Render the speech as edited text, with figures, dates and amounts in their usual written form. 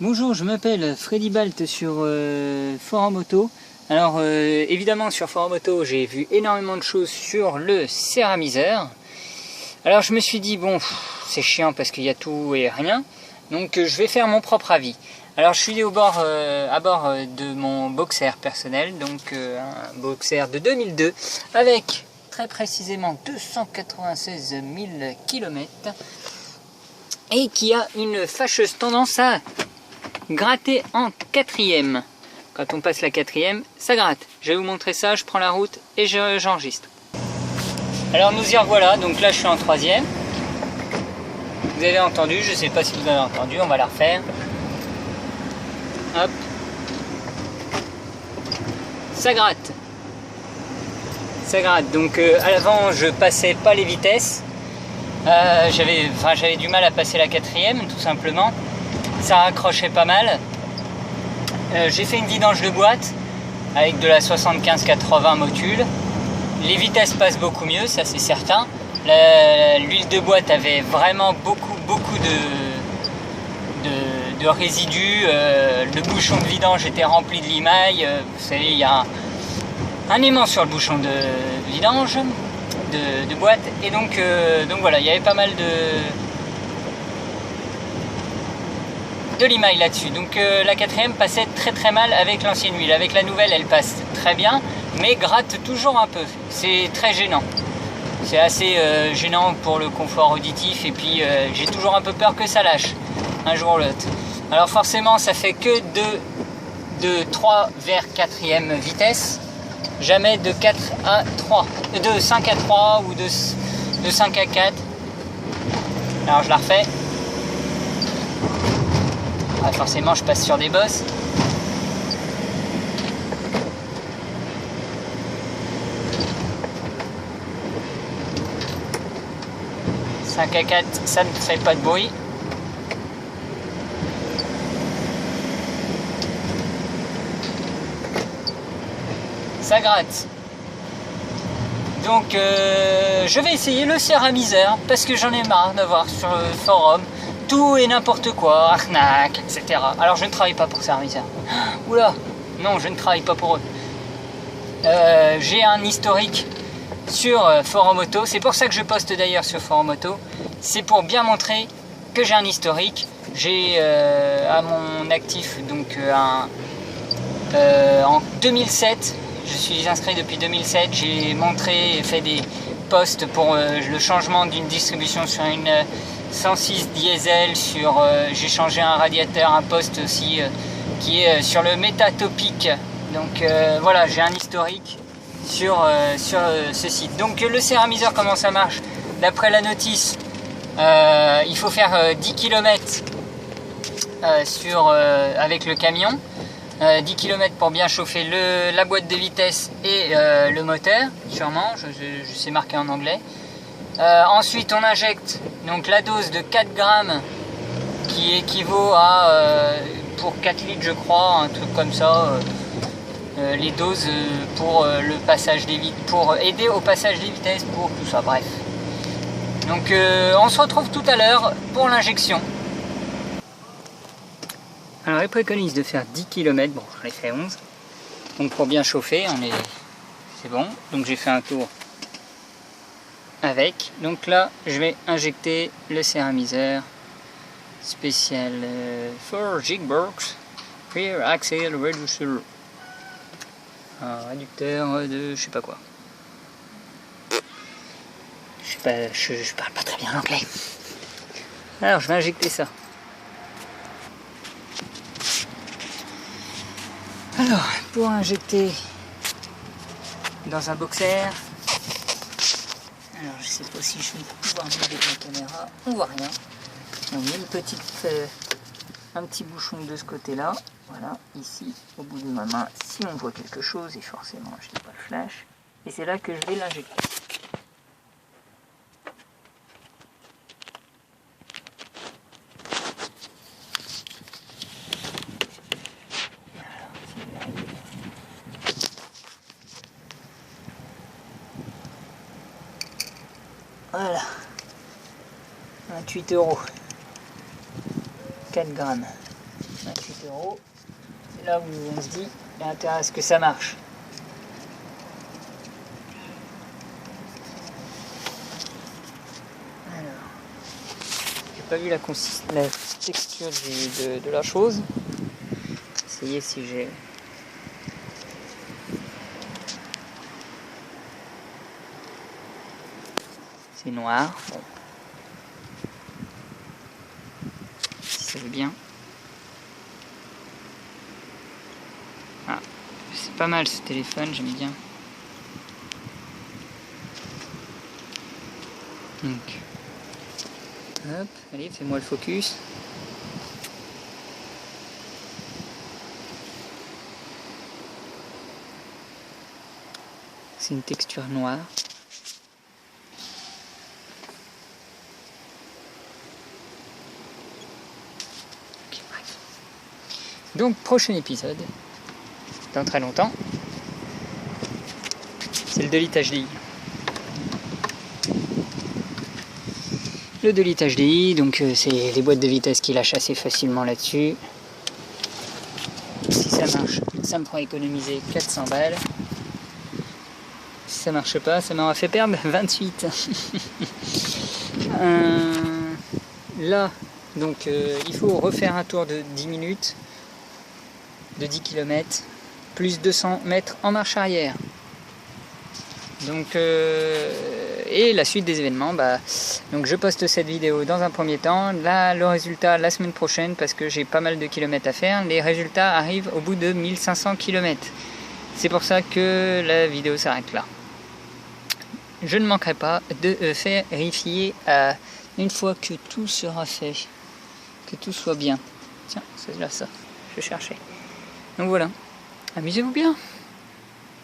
Bonjour, je m'appelle Freddy Balt sur Forum Auto. Alors évidemment sur Forum Auto j'ai vu énormément de choses sur le céramiseur. Alors je me suis dit bon c'est chiant parce qu'il y a tout et rien. Donc je vais faire mon propre avis. Alors je suis à bord de mon boxer personnel, donc un boxer de 2002 avec très précisément 296 000 km et qui a une fâcheuse tendance à gratter en quatrième. Quand on passe la quatrième, ça gratte. Je vais vous montrer ça, je prends la route et j'enregistre. Alors nous y revoilà, donc là je suis en troisième. Vous avez entendu, je ne sais pas si vous avez entendu, on va la refaire. Hop. Ça gratte. Ça gratte, donc à l'avant je passais pas les vitesses. J'avais du mal à passer la quatrième, tout simplement. Ça raccrochait pas mal. J'ai fait une vidange de boîte avec de la 75-80 motule. Les vitesses passent beaucoup mieux, ça c'est certain. L'huile de boîte avait vraiment beaucoup de résidus. Le bouchon de vidange était rempli de limaille. Vous savez, il y a un aimant sur le bouchon de vidange de boîte. Et donc voilà, il y avait pas mal de limaille là-dessus. Donc la quatrième passait très mal avec l'ancienne huile. Avec la nouvelle, elle passe très bien, mais gratte toujours un peu. C'est très gênant. C'est assez gênant pour le confort auditif. Et puis j'ai toujours un peu peur que ça lâche un jour ou l'autre. Alors forcément, ça fait que de 3 vers 4e vitesse. Jamais de 4 à 3. De 5 à 3 ou de 5 à 4. Alors je la refais. Ah, forcément je passe sur des bosses. « 5 à 4, ça ne fait pas de bruit. » Ça gratte. Donc je vais essayer le céramiseur parce que j'en ai marre de voir sur le forum tout et n'importe quoi, arnaque, etc. Alors je ne travaille pas pour Céramiseur. Oula, non, je ne travaille pas pour eux. J'ai un historique sur Forum Auto. C'est pour ça que je poste d'ailleurs sur Forum Auto. C'est pour bien montrer que j'ai un historique. J'ai à mon actif donc en 2007. Je suis inscrit depuis 2007. J'ai montré et fait des posts pour le changement d'une distribution sur une 106 diesel, j'ai changé un radiateur, un poste aussi qui est sur le Métatopic. Donc voilà, j'ai un historique sur ce site. Donc le céramiseur, comment ça marche? D'après la notice, il faut faire 10 km avec le camion. 10 km pour bien chauffer la boîte de vitesse et le moteur, sûrement, je sais marquer en anglais. Ensuite on injecte donc la dose de 4 grammes qui équivaut à pour 4 litres je crois, un truc comme ça, les doses pour le passage des vitesses, pour aider au passage des vitesses, pour tout ça, bref. Donc on se retrouve tout à l'heure pour l'injection. Alors il préconise de faire 10 km, bon j'en ai fait 11, donc pour bien chauffer, c'est bon, donc j'ai fait un tour avec. Donc là je vais injecter le céramiseur spécial for Jigbox Rear Axle Reducer, un réducteur de je sais pas quoi. Je parle pas très bien l'anglais. Alors je vais injecter ça. Alors pour injecter dans un boxer, alors je sais pas si je vais pouvoir montrer la caméra, on voit rien. Donc il y a une petite, un petit bouchon de ce côté là, voilà, ici au bout de ma main, si on voit quelque chose, et forcément je n'ai pas le flash, et c'est là que je vais l'injecter. Voilà, 28 €, 4 grammes. 28 €. C'est là où on se dit, il y a intérêt à ce que ça marche. Alors, j'ai pas vu la texture de la chose. Essayez si j'ai... C'est noir. Bon. Si ça veut bien. Ah, c'est pas mal ce téléphone, j'aime bien. Donc, hop, allez, fais-moi le focus. C'est une texture noire. Okay, bref. Donc, prochain épisode, dans très longtemps, c'est le 2 litres HDI. Le 2 litres HDI, donc c'est les boîtes de vitesse qui lâchent assez facilement là-dessus. Si ça marche, ça me fera économiser 400 balles. Si ça marche pas, ça m'aura fait perdre 28. Là, donc il faut refaire un tour de 10 minutes, de 10 km, plus 200 mètres en marche arrière. Donc, et la suite des événements, donc je poste cette vidéo dans un premier temps. Là, le résultat la semaine prochaine, parce que j'ai pas mal de kilomètres à faire. Les résultats arrivent au bout de 1500 km. C'est pour ça que la vidéo s'arrête là. Je ne manquerai pas de vérifier une fois que tout sera fait, que tout soit bien. Tiens, c'est là ça, je cherchais. Donc voilà, amusez-vous bien.